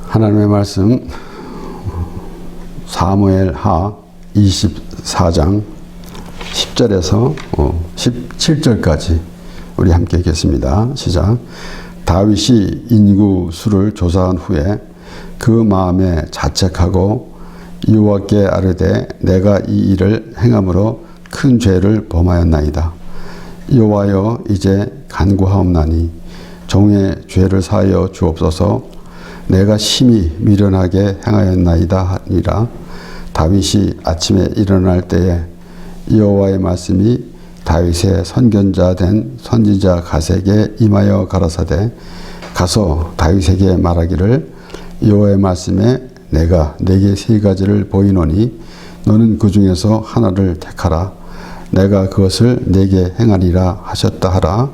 하나님의 말씀 사무엘하 24장 10절에서 17절까지 우리 함께 읽겠습니다. 시작. 다윗이 인구 수를 조사한 후에 그 마음에 자책하고 여호와께 아뢰되 내가 이 일을 행함으로 큰 죄를 범하였나이다. 여호와여 이제 간구하옵나니 종의 죄를 사하여 주옵소서. 내가 심히 미련하게 행하였나이다 하니라. 다윗이 아침에 일어날 때에 여호와의 말씀이 다윗의 선견자 된 선지자 갓에게 임하여 가라사대 가서 다윗에게 말하기를 여호와의 말씀에 내가 네게 세 가지를 보이노니 너는 그 중에서 하나를 택하라. 내가 그것을 네게 행하리라 하셨다 하라.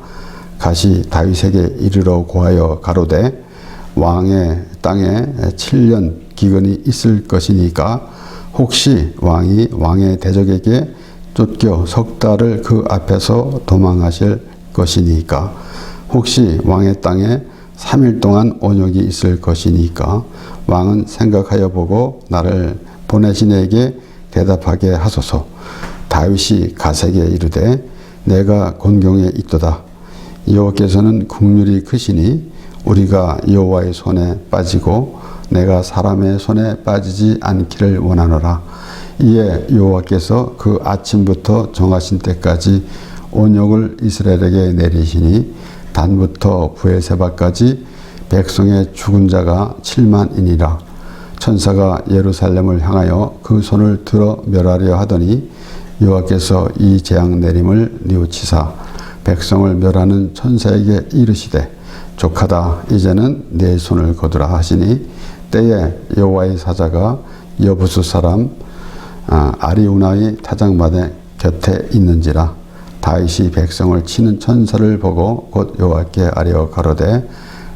갓이 다윗에게 이르러 고하여 가로되 왕의 땅에 7년 기근이 있을 것이니까 혹시 왕이 왕의 대적에게 쫓겨 석 달을 그 앞에서 도망하실 것이니까 혹시 왕의 땅에 3일 동안 온역이 있을 것이니까 왕은 생각하여 보고 나를 보내신 이에게 대답하게 하소서. 다윗이 갓에게 이르되 내가 곤경에 있도다. 여호와께서는 국률이 크시니 우리가 여호와의 손에 빠지고 내가 사람의 손에 빠지지 않기를 원하노라. 이에 여호와께서 그 아침부터 정하신 때까지 온역을 이스라엘에게 내리시니 단부터 브엘세바까지 백성의 죽은 자가 7만이니라. 천사가 예루살렘을 향하여 그 손을 들어 멸하려 하더니 여호와께서 이 재앙 내림을 뉘우치사 백성을 멸하는 천사에게 이르시되 족하다. 이제는 내 손을 거두라 하시니 때에 여호와의 사자가 여부수 사람 아리우나의 타작마대 곁에 있는지라. 다윗이 백성을 치는 천사를 보고 곧 여호와께 아뢰어 가로되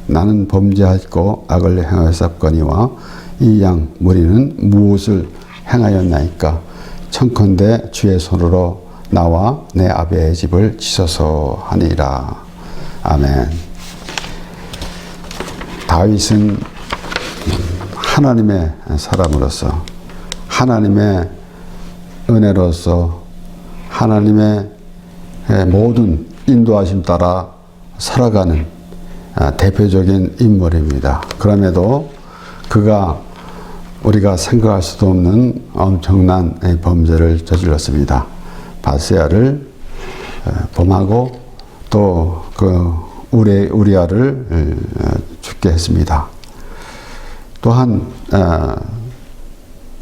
나는 범죄하였고 악을 행하였사거니와 이 양 무리는 무엇을 행하였나이까. 청컨대 주의 손으로 나와 내 아비의 집을 치소서 하니라. 아멘. 다윗은 하나님의 사람으로서 하나님의 은혜로서 하나님의 모든 인도하심 따라 살아가는 대표적인 인물입니다. 그럼에도 그가 우리가 생각할 수도 없는 엄청난 범죄를 저질렀습니다. 바세아를 범하고 또 그 우리아를 죽게 했습니다. 또한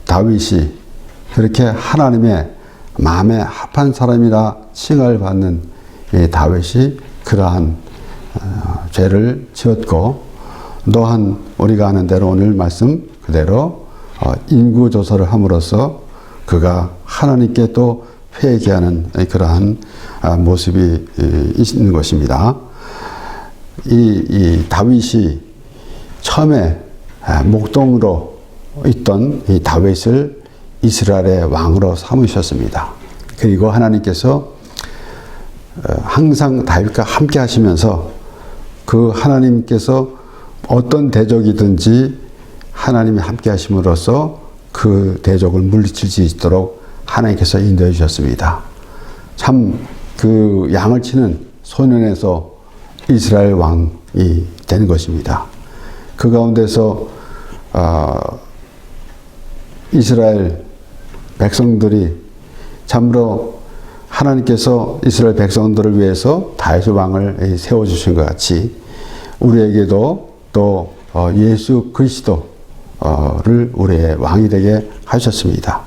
다윗이 그렇게 하나님의 마음에 합한 사람이라 칭을 받는 이 다윗이 그러한 죄를 지었고 또한 우리가 아는 대로 오늘 말씀 그대로 인구조사를 함으로써 그가 하나님께 또 회개하는 그러한 모습이 있는 것입니다. 이 다윗이 처음에 목동으로 있던 이 다윗을 이스라엘의 왕으로 삼으셨습니다. 그리고 하나님께서 항상 다윗과 함께 하시면서 그 하나님께서 어떤 대적이든지 하나님이 함께 하심으로써 그 대적을 물리칠 수 있도록 하나님께서 인도해 주셨습니다. 참 그 양을 치는 소년에서 이스라엘 왕이 되는 것입니다. 그 가운데서 이스라엘 백성들이 참으로 하나님께서 이스라엘 백성들을 위해서 다윗 왕을 세워주신 것 같이 우리에게도 또 예수 그리스도를 우리의 왕이 되게 하셨습니다.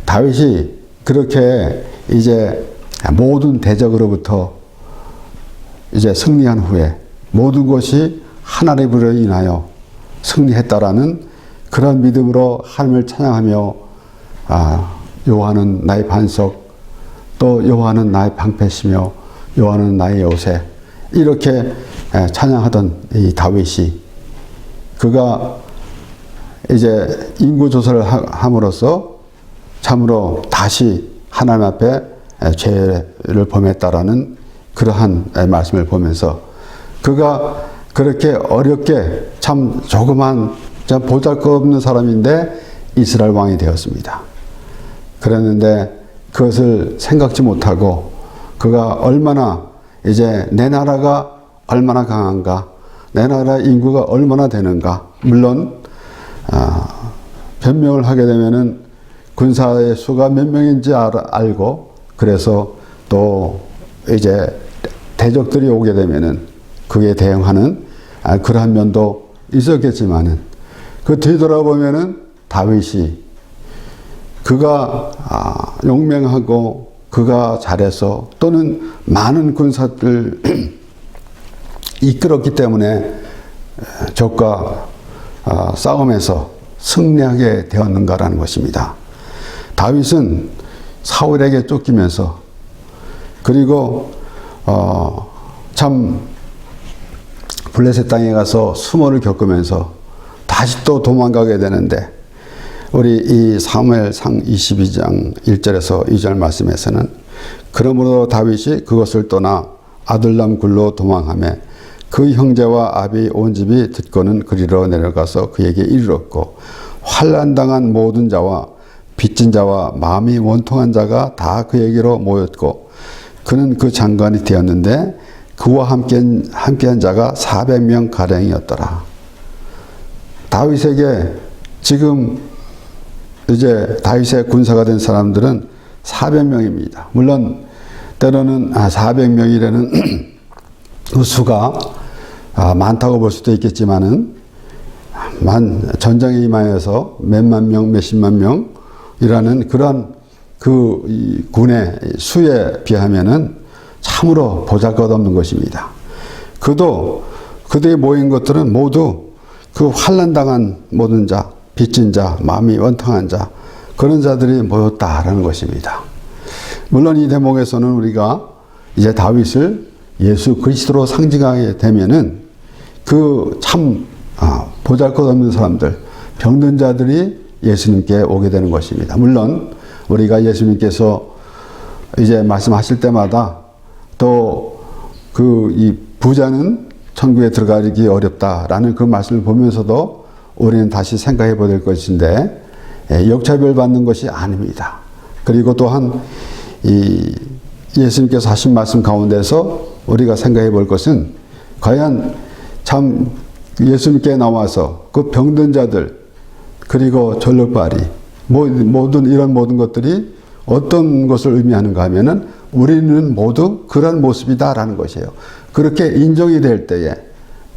다윗이 그렇게 이제 모든 대적으로부터 이제 승리한 후에 모든 것이 하나님으로 인하여 승리했다라는 그런 믿음으로 하나님을 찬양하며 여호와는 나의 반석 또 여호와는 나의 방패시며 여호와는 나의 요새 이렇게 찬양하던 이 다윗이 그가 이제 인구조사를 함으로써 참으로 다시 하나님 앞에 죄를 범했다라는 그러한 말씀을 보면서 그가 그렇게 어렵게 참 조그만 참 보잘것없는 사람인데 이스라엘 왕이 되었습니다. 그랬는데 그것을 생각지 못하고 그가 얼마나 이제 내 나라가 얼마나 강한가, 내 나라 인구가 얼마나 되는가. 물론 변명을 하게 되면은 군사의 수가 몇 명인지 알고, 그래서 또 이제 대적들이 오게 되면은 그에 대응하는 그러한 면도 있었겠지만은, 그 뒤돌아보면은 다윗이 그가 용맹하고 그가 잘해서 또는 많은 군사들 이끌었기 때문에 적과 싸움에서 승리하게 되었는가라는 것입니다. 다윗은 사울에게 쫓기면서, 그리고 참 블레셋 땅에 가서 수모를 겪으면서 다시 또 도망가게 되는데, 우리 이 사무엘상 22장 1절에서 2절 말씀에서는 그러므로 다윗이 그것을 떠나 아둘람 굴로 도망하며 그 형제와 아비 온 집이 듣고는 그리로 내려가서 그에게 이르렀고, 환난당한 모든 자와 빚진 자와 마음이 원통한 자가 다 그에게로 모였고, 그는 그 장관이 되었는데 그와 함께한 자가 400명 가량이었더라. 다윗에게 지금 이제 다윗의 군사가 된 사람들은 400명입니다. 물론 때로는 400명이라는 그 수가 많다고 볼 수도 있겠지만은, 전장에 임하여서 몇만 명, 몇십만 명이라는 그런 그 군의 수에 비하면은 참으로 보잘것없는 것입니다. 그들이 모인 것들은 모두 그 환난당한 모든 자, 빚진 자, 마음이 원통한 자, 그런 자들이 모였다라는 것입니다. 물론 이 대목에서는 우리가 이제 다윗을 예수 그리스도로 상징하게 되면은 그 참 보잘것없는 사람들, 병든 자들이 예수님께 오게 되는 것입니다. 물론 우리가 예수님께서 이제 말씀하실 때마다 또 이 부자는 천국에 들어가기 어렵다라는 그 말씀을 보면서도 우리는 다시 생각해 보야 될 것인데, 역차별 받는 것이 아닙니다. 그리고 또한 이 예수님께서 하신 말씀 가운데서 우리가 생각해 볼 것은, 과연 참 예수님께 나와서 그 병든 자들, 그리고 전력발이, 모든 것들이 어떤 것을 의미하는가 하면은 우리는 모두 그런 모습이다라는 것이에요. 그렇게 인정이 될 때에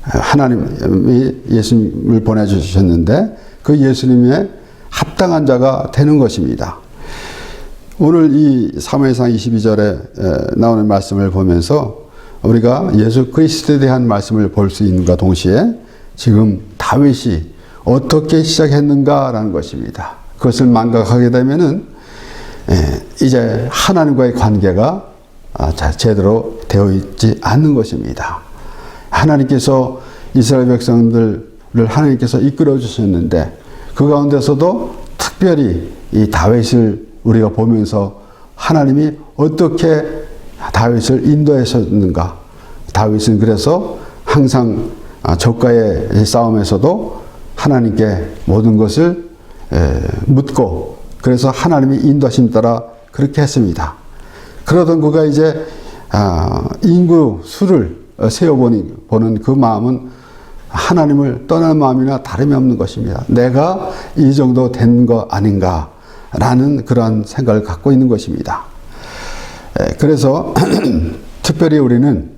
하나님이 예수님을 보내주셨는데 그 예수님의 합당한 자가 되는 것입니다. 오늘 이 사무엘상 22절에 나오는 말씀을 보면서 우리가 예수 그리스도에 대한 말씀을 볼 수 있는가 동시에 지금 다윗이 어떻게 시작했는가라는 것입니다. 그것을 망각하게 되면은 이제 하나님과의 관계가 제대로 되어 있지 않는 것입니다. 하나님께서 이스라엘 백성들을 하나님께서 이끌어 주셨는데, 그 가운데서도 특별히 이 다윗을 우리가 보면서 하나님이 어떻게 다윗을 인도하셨는가. 다윗은 그래서 항상 적과의 싸움에서도 하나님께 모든 것을 묻고, 그래서 하나님이 인도하심 따라 그렇게 했습니다. 그러던 그가 이제 인구 수를 세어보는 그 마음은 하나님을 떠날 마음이나 다름이 없는 것입니다. 내가 이 정도 된 거 아닌가라는 그런 생각을 갖고 있는 것입니다. 그래서 특별히 우리는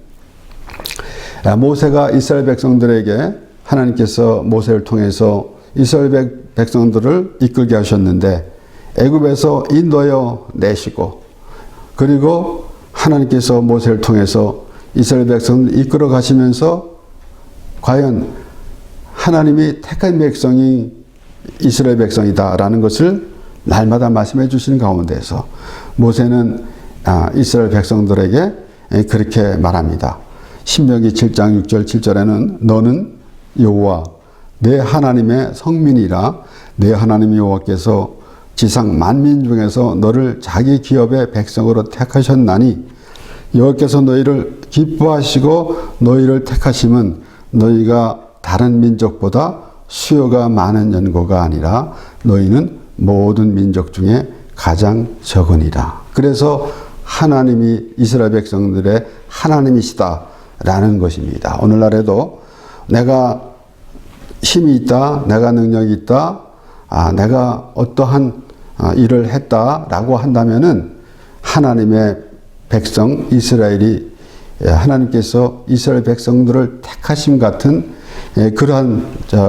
모세가 이스라엘 백성들에게 하나님께서 모세를 통해서 이스라엘 백성들을 이끌게 하셨는데, 애굽에서 인도하여 내시고, 그리고 하나님께서 모세를 통해서 이스라엘 백성을 이끌어 가시면서 과연 하나님이 택한 백성이 이스라엘 백성이다라는 것을 날마다 말씀해 주시는 가운데서 모세는 이스라엘 백성들에게 그렇게 말합니다. 신명기 7장 6절 7절에는 너는 여호와 내 하나님의 성민이라, 내 하나님 여호와께서 지상 만민 중에서 너를 자기 기업의 백성으로 택하셨나니 여호와께서 너희를 기뻐하시고 너희를 택하심은 너희가 다른 민족보다 수요가 많은 연고가 아니라 너희는 모든 민족 중에 가장 적으니라. 그래서 하나님이 이스라엘 백성들의 하나님이시다라는 것입니다. 오늘날에도 내가 힘이 있다, 내가 능력이 있다, 내가 어떠한 일을 했다라고 한다면은 하나님의 백성 이스라엘이 하나님께서 이스라엘 백성들을 택하심 같은 그러한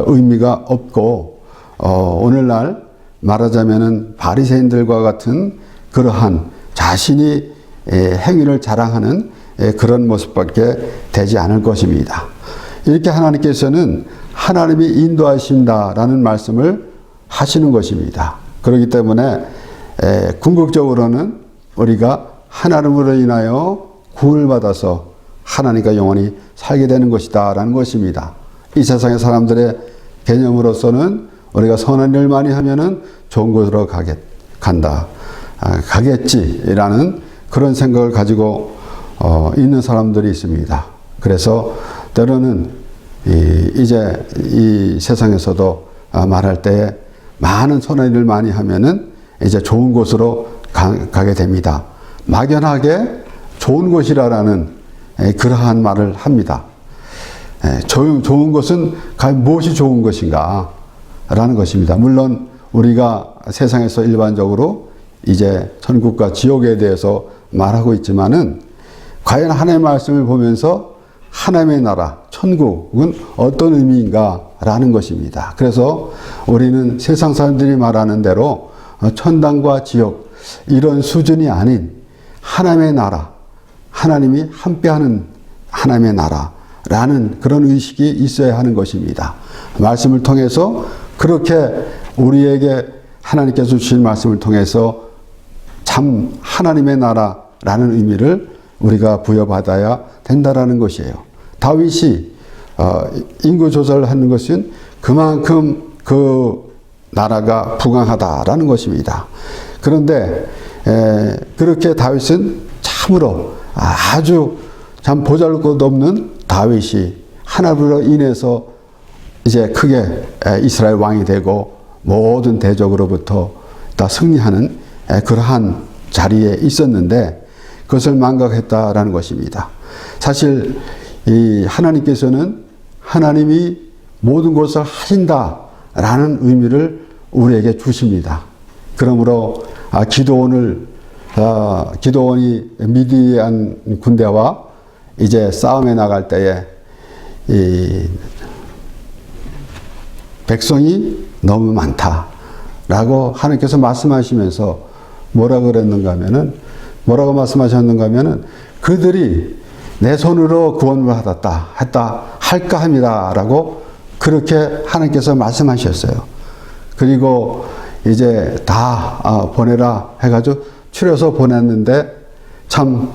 의미가 없고, 오늘날 말하자면은 바리새인들과 같은 그러한 자신이 행위를 자랑하는 그런 모습밖에 되지 않을 것입니다. 이렇게 하나님께서는 하나님이 인도하신다라는 말씀을 하시는 것입니다. 그렇기 때문에 궁극적으로는 우리가 하나님으로 인하여 구원을 받아서 하나님과 영원히 살게 되는 것이다 라는 것입니다. 이 세상의 사람들의 개념으로서는 우리가 선한 일을 많이 하면은 좋은 곳으로 가겠지라는 그런 생각을 가지고 있는 사람들이 있습니다. 그래서 때로는 이제 이 세상에서도 말할 때 많은 선한 일을 많이 하면은 이제 좋은 곳으로 가게 됩니다. 막연하게 좋은 곳이라는 그러한 말을 합니다. 좋은 것은 과연 무엇이 좋은 것인가 라는 것입니다. 물론 우리가 세상에서 일반적으로 이제 천국과 지옥에 대해서 말하고 있지만은 과연 하나님의 말씀을 보면서 하나님의 나라, 천국은 어떤 의미인가 라는 것입니다. 그래서 우리는 세상 사람들이 말하는 대로 천당과 지옥 이런 수준이 아닌 하나님의 나라, 하나님이 함께하는 하나님의 나라라는 그런 의식이 있어야 하는 것입니다. 말씀을 통해서 그렇게 우리에게 하나님께서 주신 말씀을 통해서 참 하나님의 나라라는 의미를 우리가 부여받아야 된다라는 것이에요. 다윗이 인구 조사를 하는 것은 그만큼 그 나라가 부강하다라는 것입니다. 그런데 그렇게 다윗은 참으로 아주 참 보잘것없는 다윗이 하나님으로 인해서 이제 크게 이스라엘 왕이 되고 모든 대적으로부터 다 승리하는 그러한 자리에 있었는데 그것을 망각했다라는 것입니다. 사실 이 하나님께서는 하나님이 모든 것을 하신다라는 의미를 우리에게 주십니다. 그러므로 기드온이 미디안 군대와 이제 싸움에 나갈 때에 이 백성이 너무 많다라고 하나님께서 말씀하시면서 뭐라고 말씀하셨는가 하면은 그들이 내 손으로 구원을 할까 합니다라고 그렇게 하나님께서 말씀하셨어요. 그리고 이제 다 보내라 해가지고 추려서 보냈는데 참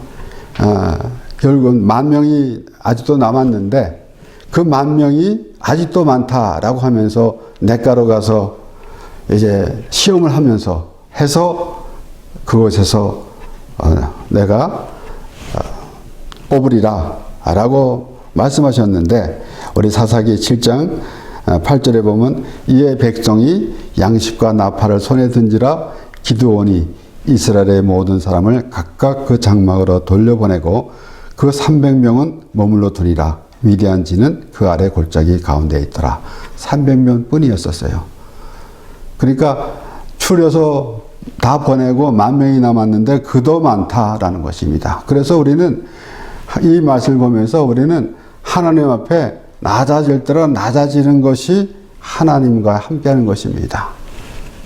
결국은 10,000명이 아직도 남았는데 그 10,000명이 아직도 많다라고 하면서 냇가로 가서 이제 시험을 하면서 해서 그곳에서 내가 뽑으리라 라고 말씀하셨는데 우리 사사기 7장 8절에 보면 이에 백성이 양식과 나팔을 손에 든지라 기드온이 이스라엘의 모든 사람을 각각 그 장막으로 돌려보내고 그 300명은 머물러 두니라. 미디안지는 그 아래 골짜기 가운데 있더라. 300명 뿐이었었어요. 그러니까 추려서 다 보내고 10,000명이 남았는데 그도 많다라는 것입니다. 그래서 우리는 이 말씀을 보면서 우리는 하나님 앞에 낮아질 때로 낮아지는 것이 하나님과 함께하는 것입니다.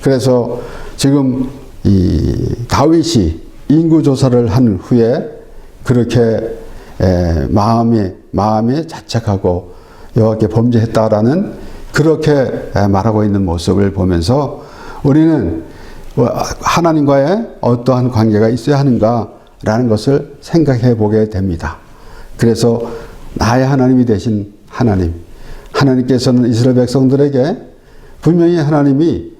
그래서 지금 이 다윗이 인구 조사를 한 후에 그렇게 마음에 자책하고 여호와께 범죄했다라는 그렇게 말하고 있는 모습을 보면서 우리는 하나님과의 어떠한 관계가 있어야 하는가라는 것을 생각해 보게 됩니다. 그래서 나의 하나님이 되신 하나님께서는 이스라엘 백성들에게 분명히 하나님이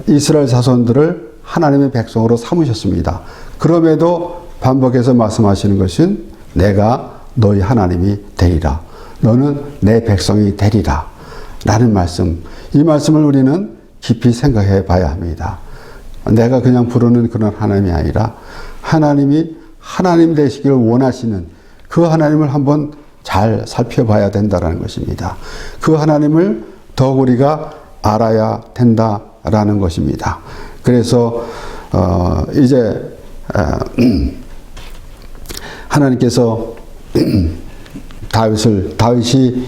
이스라엘 자손들을 하나님의 백성으로 삼으셨습니다. 그럼에도 반복해서 말씀하시는 것은 내가 너희 하나님이 되리라. 너는 내 백성이 되리라. 라는 말씀, 이 말씀을 우리는 깊이 생각해 봐야 합니다. 내가 그냥 부르는 그런 하나님이 아니라 하나님이 하나님 되시기를 원하시는 그 하나님을 한번 잘 살펴봐야 된다는 것입니다. 그 하나님을 더욱 우리가 알아야 된다라는 것입니다. 그래서 이제 하나님께서 다윗이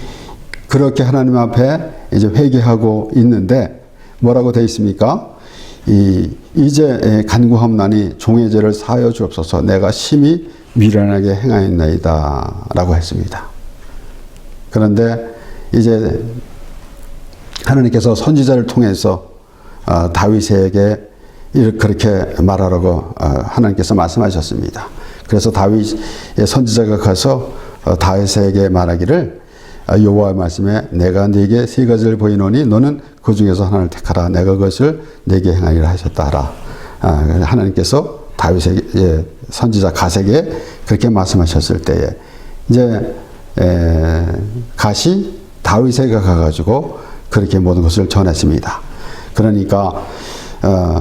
그렇게 하나님 앞에 이제 회개하고 있는데 뭐라고 되어 있습니까? 이제 간구함나니 종의 죄를 사하여 주옵소서. 내가 심히 미련하게 행하였나이다 라고 했습니다. 그런데 이제 하나님께서 선지자를 통해서 다윗에게 그렇게 말하라고 하나님께서 말씀하셨습니다. 그래서 다윗의 선지자가 가서 다윗에게 말하기를 여호와의 말씀에 내가 네게 세 가지를 보이노니 너는 그 중에서 하나를 택하라. 내가 그것을 네게 행하리라 하셨다 하라. 하나님께서 다윗에게 선지자 갓에게 그렇게 말씀하셨을 때에 이제 갓이 다윗에게 가가지고 그렇게 모든 것을 전했습니다. 그러니까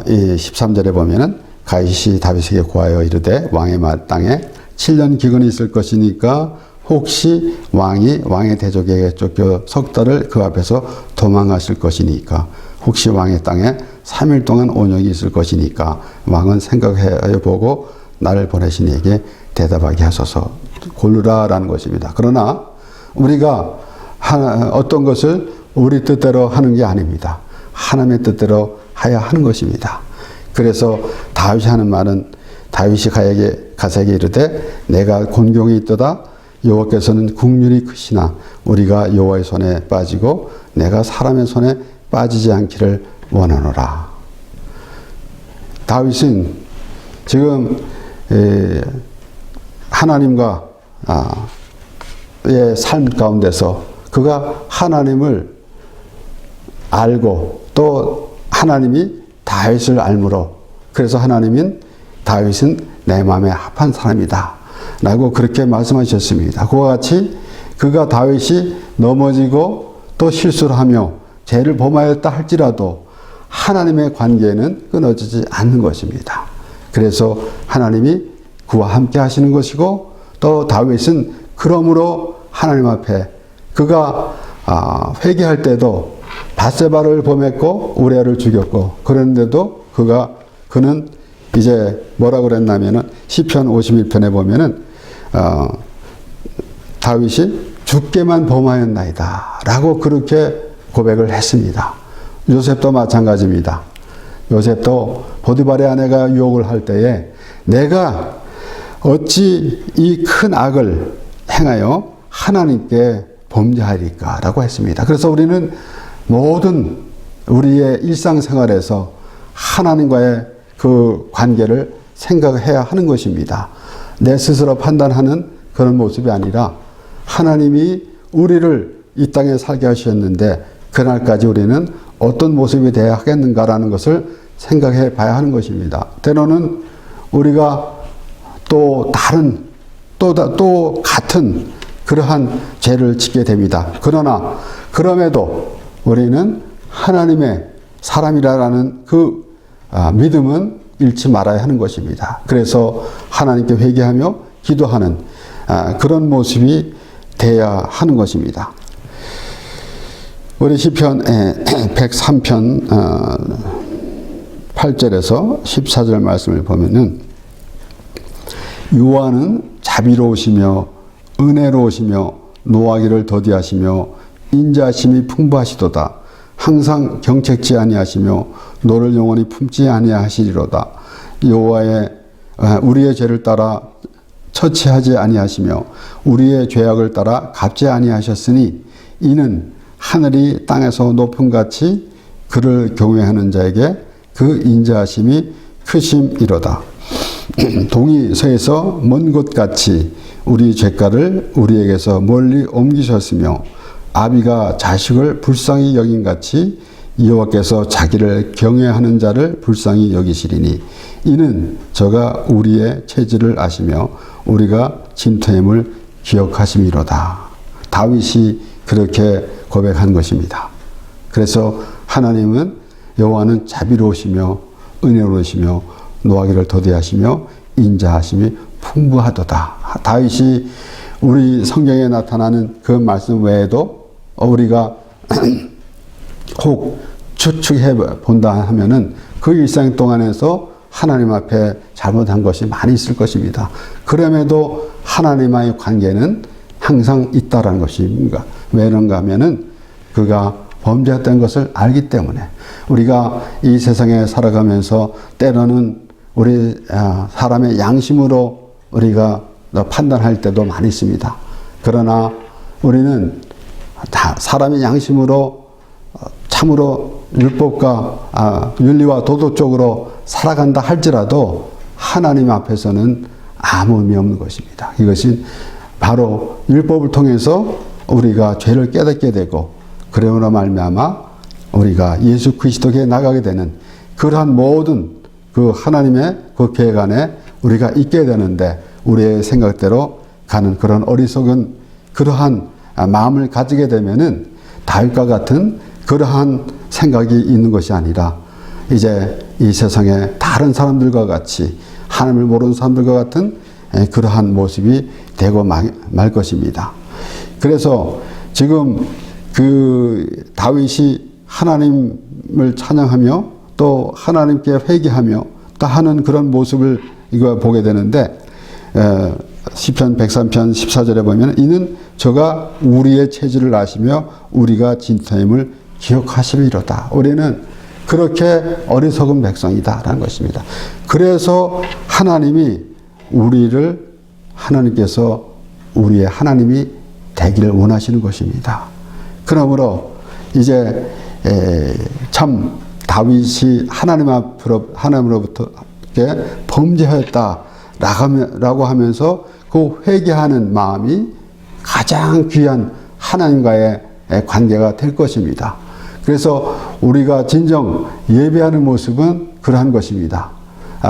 이 13절에 보면은 갓이 다윗에게 고하여 이르되 왕의 마땅에 7년 기근이 있을 것이니까 혹시 왕의 대적에게 쫓겨 석 달을 그 앞에서 도망가실 것이니까 혹시 왕의 땅에 3일 동안 온역이 있을 것이니까 왕은 생각해 보고 나를 보내신 이에게 대답하게 하소서. 고르라라는 것입니다. 그러나 우리가 어떤 것을 우리 뜻대로 하는 게 아닙니다. 하나님의 뜻대로 해야 하는 것입니다. 그래서 다윗이 하는 말은 다윗이 갓에게 이르되 내가 곤경이 있도다. 여호와께서는 긍휼이 크시나 우리가 여호와의 손에 빠지고 내가 사람의 손에 빠지지 않기를 원하노라. 다윗은 지금 하나님과 의 삶 가운데서 그가 하나님을 알고 또 하나님이 다윗을 알므로 그래서 하나님은 다윗은 내 마음에 합한 사람이다 라고 그렇게 말씀하셨습니다. 그와 같이 그가 다윗이 넘어지고 또 실수를 하며 죄를 범하였다 할지라도 하나님의 관계는 끊어지지 않는 것입니다. 그래서 하나님이 그와 함께 하시는 것이고 또 다윗은 그러므로 하나님 앞에 그가 회개할 때도 밧세바를 범했고 우리아를 죽였고 그런데도 그는 이제 뭐라고 그랬냐면은 시편 51편에 보면은 다윗이 죽게만 범하였나이다 라고 그렇게 고백을 했습니다. 요셉도 마찬가지입니다. 요셉도 보디발의 아내가 유혹을 할 때에 내가 어찌 이 큰 악을 행하여 하나님께 범죄하리까 라고 했습니다. 그래서 우리는 모든 우리의 일상생활에서 하나님과의 그 관계를 생각해야 하는 것입니다. 내 스스로 판단하는 그런 모습이 아니라 하나님이 우리를 이 땅에 살게 하셨는데 그날까지 우리는 어떤 모습이 되어야 하겠는가라는 것을 생각해 봐야 하는 것입니다. 때로는 우리가 또 다른 또 같은 그러한 죄를 짓게 됩니다. 그러나 그럼에도 우리는 하나님의 사람이라는 그 믿음은 잃지 말아야 하는 것입니다. 그래서 하나님께 회개하며 기도하는 그런 모습이 돼야 하는 것입니다. 우리 시편 103편 8절에서 14절 말씀을 보면은 여호와는 자비로우시며 은혜로우시며 노하기를 더디하시며 인자하심이 풍부하시도다. 항상 경책지 아니하시며 너를 영원히 품지 아니하시리로다. 여호와의 우리의 죄를 따라 처치하지 아니하시며 우리의 죄악을 따라 갚지 아니하셨으니 이는 하늘이 땅에서 높음같이 그를 경외하는 자에게 그 인자하심이 크심이로다. 동이 서에서 먼 곳같이 우리 죄가를 우리에게서 멀리 옮기셨으며 아비가 자식을 불쌍히 여긴같이 여호와께서 자기를 경외하는 자를 불쌍히 여기시리니 이는 저가 우리의 체질을 아시며 우리가 진토함을 기억하심이로다. 다윗이 그렇게 고백한 것입니다. 그래서 하나님은 여호와는 자비로우시며 은혜로우시며 노하기를 더디하시며 인자하심이 풍부하도다. 다윗이 우리 성경에 나타나는 그 말씀 외에도 우리가 혹 추측해 본다 하면은 그 일생 동안에서 하나님 앞에 잘못한 것이 많이 있을 것입니다. 그럼에도 하나님과의 관계는 항상 있다라는 것입니다. 왜 그런가 하면은 그가 범죄했던 것을 알기 때문에. 우리가 이 세상에 살아가면서 때로는 우리 사람의 양심으로 우리가 판단할 때도 많이 있습니다. 그러나 우리는 다 사람의 양심으로 참으로 율법과 윤리와 도덕적으로 살아간다 할지라도 하나님 앞에서는 아무 의미 없는 것입니다. 이것은 바로 율법을 통해서 우리가 죄를 깨닫게 되고 그러므로 말미암아 우리가 예수 그리스도께 나가게 되는 그러한 모든 그 하나님의 그 계획 안에 우리가 있게 되는데 우리의 생각대로 가는 그런 어리석은 그러한 마음을 가지게 되면은 다윗과 같은 그러한 생각이 있는 것이 아니라 이제 이 세상에 다른 사람들과 같이 하나님을 모르는 사람들과 같은 그러한 모습이 되고 말 것입니다. 그래서 지금 그 다윗이 하나님을 찬양하며 또 하나님께 회개하며 또 하는 그런 모습을 이거 보게 되는데 시편 103편 14절에 보면 이는 저가 우리의 체질을 아시며 우리가 진토임을 기억하시리로다. 우리는 그렇게 어리석은 백성이다라는 것입니다. 그래서 하나님께서 우리의 하나님이 되기를 원하시는 것입니다. 그러므로 이제 참 다윗이 하나님으로부터 범죄하였다라고 하면서 그 회개하는 마음이 가장 귀한 하나님과의 관계가 될 것입니다. 그래서 우리가 진정 예배하는 모습은 그러한 것입니다.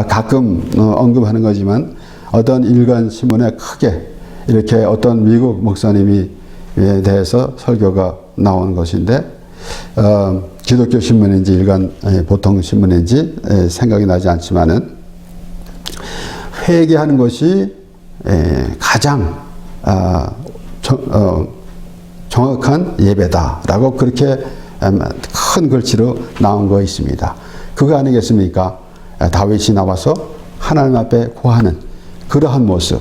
가끔 언급하는 거지만 어떤 일간 신문에 크게 이렇게 어떤 미국 목사님에 대해서 설교가 나오는 것인데 기독교 신문인지 일간 보통 신문인지 생각이 나지 않지만은 회개하는 것이 가장 정확한 예배다라고 그렇게 큰 글씨로 나온 거 있습니다. 그거 아니겠습니까? 다윗이 나와서 하나님 앞에 구하는 그러한 모습.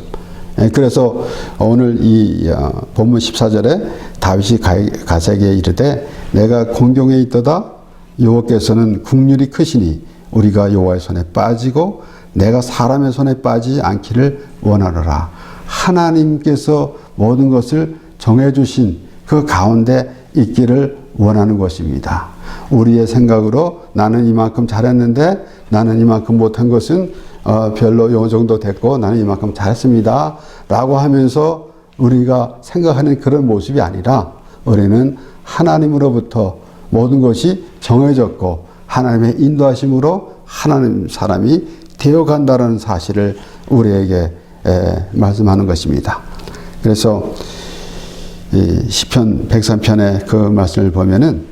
그래서 오늘 이 본문 14절에 다윗이 가세게 이르되 내가 공경에 있도다 여호와께서는 국률이 크시니 우리가 여호와의 손에 빠지고 내가 사람의 손에 빠지지 않기를 원하노라. 하나님께서 모든 것을 정해주신 그 가운데 있기를 원하는 것입니다. 우리의 생각으로 나는 이만큼 잘했는데 나는 이만큼 못한 것은 별로 요 정도 됐고 나는 이만큼 잘했습니다 라고 하면서 우리가 생각하는 그런 모습이 아니라 우리는 하나님으로부터 모든 것이 정해졌고 하나님의 인도하심으로 하나님 사람이 되어간다는 사실을 우리에게 말씀하는 것입니다. 그래서 이 시편 103편의 그 말씀을 보면은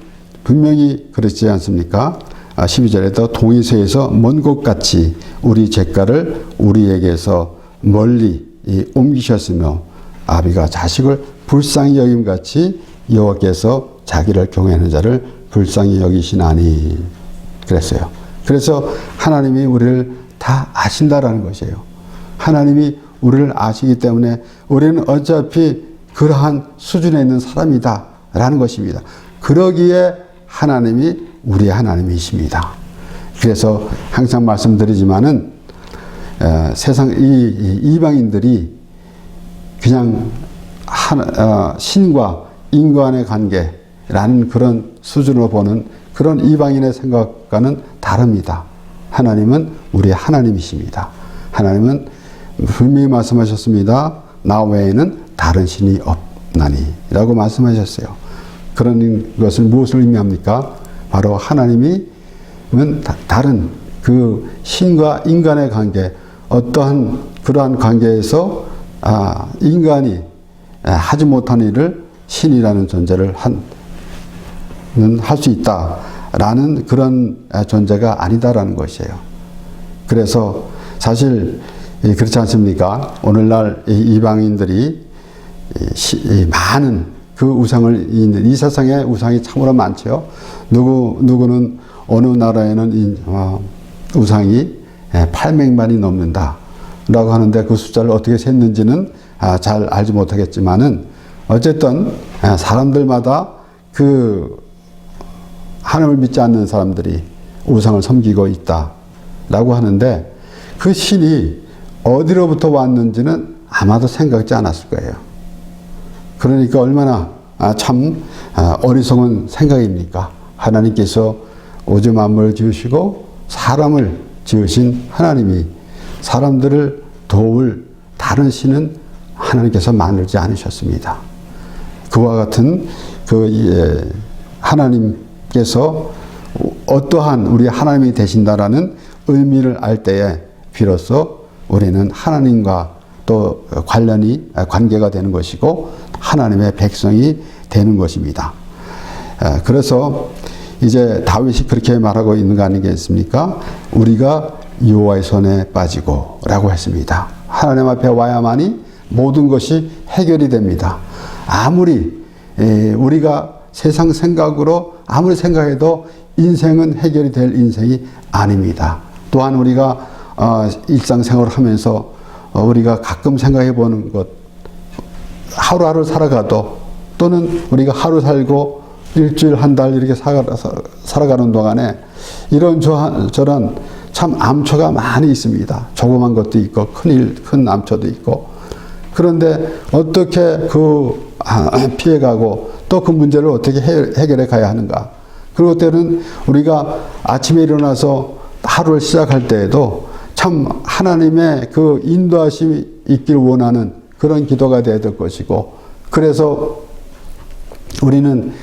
분명히 그렇지 않습니까? 12절에도 동이서에서 먼 곳같이 우리 죄가를 우리에게서 멀리 옮기셨으며 아비가 자식을 불쌍히 여김같이 여호와께서 자기를 경외하는 자를 불쌍히 여기시나니 그랬어요. 그래서 하나님이 우리를 다 아신다라는 것이에요. 하나님이 우리를 아시기 때문에 우리는 어차피 그러한 수준에 있는 사람이다라는 것입니다. 그러기에 하나님이 우리의 하나님이십니다. 그래서 항상 말씀드리지만은 세상 이방인들이 그냥 신과 인간의 관계라는 그런 수준으로 보는 그런 이방인의 생각과는 다릅니다. 하나님은 우리의 하나님이십니다. 하나님은 분명히 말씀하셨습니다. 나 외에는 다른 신이 없나니 라고 말씀하셨어요. 그런 것을 무엇을 의미합니까? 바로 하나님은 다른 그 신과 인간의 관계, 어떠한 그러한 관계에서 인간이 하지 못한 일을 신이라는 존재를 할 수 있다라는 그런 존재가 아니다라는 것이에요. 그래서 사실 그렇지 않습니까? 오늘날 이방인들이 많은 그 우상을 있는 이 세상에 우상이 참으로 많죠. 누구는 어느 나라에는 우상이 800만이 넘는다라고 하는데 그 숫자를 어떻게 셌는지는 잘 알지 못하겠지만은 어쨌든 사람들마다 그 하나님을 믿지 않는 사람들이 우상을 섬기고 있다라고 하는데 그 신이 어디로부터 왔는지는 아마도 생각지 않았을 거예요. 그러니까 얼마나 참 어리석은 생각입니까? 하나님께서 우주 만물을 지으시고 사람을 지으신 하나님이 사람들을 도울 다른 신은 하나님께서 만들지 않으셨습니다. 그와 같은 하나님께서 어떠한 우리 하나님이 되신다라는 의미를 알 때에 비로소 우리는 하나님과 또 관계가 되는 것이고 하나님의 백성이 되는 것입니다. 그래서 이제 다윗이 그렇게 말하고 있는 거 아니겠습니까? 우리가 여호와의 손에 빠지고 라고 했습니다. 하나님 앞에 와야만이 모든 것이 해결이 됩니다. 아무리 우리가 세상 생각으로 아무리 생각해도 인생은 해결이 될 인생이 아닙니다. 또한 우리가 일상생활을 하면서 우리가 가끔 생각해 보는 것, 하루하루 살아가도 또는 우리가 하루 살고 일주일 한 달 이렇게 살아가는 동안에 이런저런 참 암초가 많이 있습니다. 조그만 것도 있고 큰 암초도 있고. 그런데 어떻게 피해가고 또 그 문제를 어떻게 해결해 가야 하는가. 그리고 때는 우리가 아침에 일어나서 하루를 시작할 때에도 참 하나님의 그 인도하심이 있길 원하는 그런 기도가 되어야 될 것이고, 그래서 우리는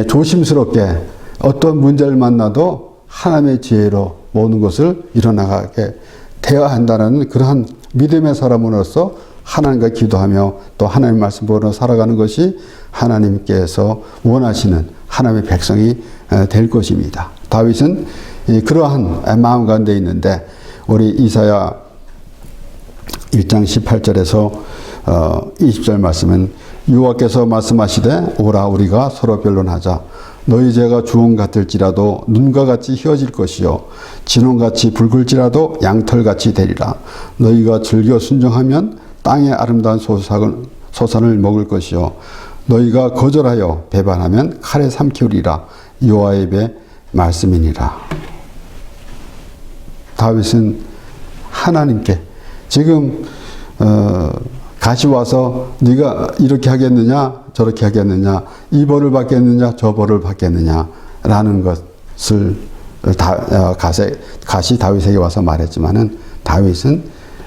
조심스럽게 어떤 문제를 만나도 하나님의 지혜로 모든 것을 이뤄나가게 되어야 한다는 그러한 믿음의 사람으로서 하나님과 기도하며 또 하나님 말씀 보러 살아가는 것이 하나님께서 원하시는 하나님의 백성이 될 것입니다. 다윗은 그러한 마음 가운데 있는데 우리 이사야 1장 18절에서 20절 말씀은 여호와께서 말씀하시되 오라 우리가 서로 변론하자. 너희 죄가 주홍 같을지라도 눈과 같이 휘어질 것이요 진홍같이 붉을지라도 양털같이 되리라. 너희가 즐겨 순종하면 땅의 아름다운 소산을 먹을 것이요 너희가 거절하여 배반하면 칼에 삼키우리라. 여호와의 입의 말씀이니라. 다윗은 하나님께 지금 다시 와서 네가 이렇게 하겠느냐 저렇게 하겠느냐 이 벌을 받겠느냐 저 벌을 받겠느냐라는 것을 가시 다윗에게 와서 말했지만은 다윗은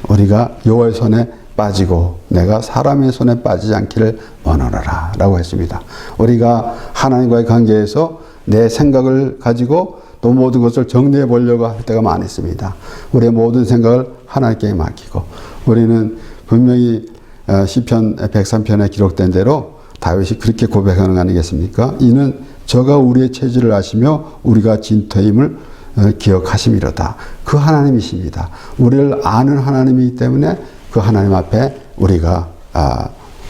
우리가 여호와의 손에 빠지고 내가 사람의 손에 빠지지 않기를 원하노라 라고 했습니다. 우리가 하나님과의 관계에서 내 생각을 가지고 또 모든 것을 정리해 보려고 할 때가 많이 있습니다. 우리의 모든 생각을 하나님께 맡기고 우리는 분명히 시편 103편에 기록된 대로 다윗이 그렇게 고백하는 거 아니겠습니까? 이는 저가 우리의 체질을 아시며 우리가 진토임을 기억하심이로다. 그 하나님이십니다. 우리를 아는 하나님이기 때문에 그 하나님 앞에 우리가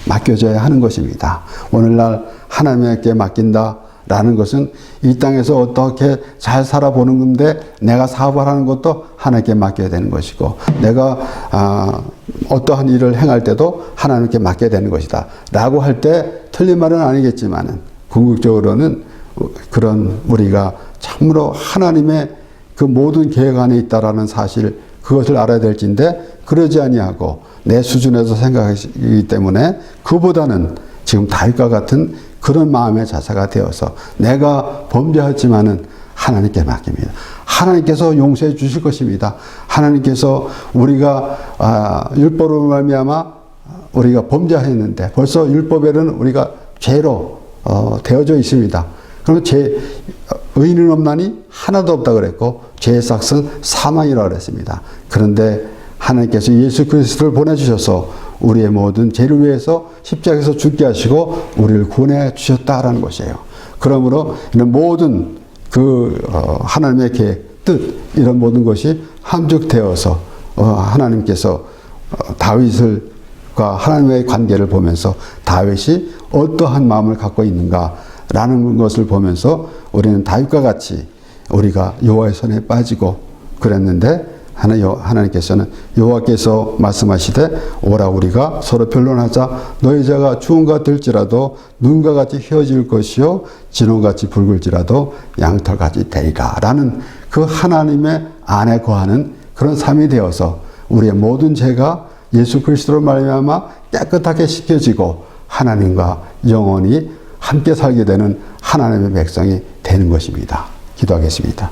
맡겨져야 하는 것입니다. 오늘날 하나님께 맡긴다 라는 것은 이 땅에서 어떻게 잘 살아보는 건데 내가 사업을 하는 것도 하나님께 맡겨야 되는 것이고 내가 어떠한 일을 행할 때도 하나님께 맡겨야 되는 것이다 라고 할 때 틀린 말은 아니겠지만은 궁극적으로는 그런 우리가 참으로 하나님의 그 모든 계획 안에 있다라는 사실 그것을 알아야 될진데 그러지 아니하고 내 수준에서 생각하기 때문에 그보다는 지금 다윗과 같은 그런 마음의 자세가 되어서 내가 범죄하지만은 하나님께 맡깁니다. 하나님께서 용서해 주실 것입니다. 하나님께서 우리가 율법으로 말미암아 우리가 범죄했는데 벌써 율법에는 우리가 죄로 되어져 있습니다. 그러면 의인은 없나니 하나도 없다 그랬고 죄의 삭은 사망이라고 그랬습니다. 그런데 하나님께서 예수 그리스도를 보내주셔서 우리의 모든 죄를 위해서 십자가에서 죽게 하시고 우리를 구원해 주셨다라는 것이에요. 그러므로 이런 모든 하나님의 계획, 뜻 이런 모든 것이 함축되어서 하나님께서 다윗과 하나님의 관계를 보면서 다윗이 어떠한 마음을 갖고 있는가라는 것을 보면서 우리는 다윗과 같이 우리가 여호와의 손에 빠지고 그랬는데 하나님께서는 여호와께서 말씀하시되 오라 우리가 서로 변론하자 너희 자가 주홍과 들지라도 눈과 같이 휘어질 것이요 진홍같이 붉을지라도 양털같이 되리라 라는 그 하나님의 안에 거하는 그런 삶이 되어서 우리의 모든 죄가 예수 그리스도로 말미암아 깨끗하게 씻겨지고 하나님과 영원히 함께 살게 되는 하나님의 백성이 되는 것입니다. 기도하겠습니다.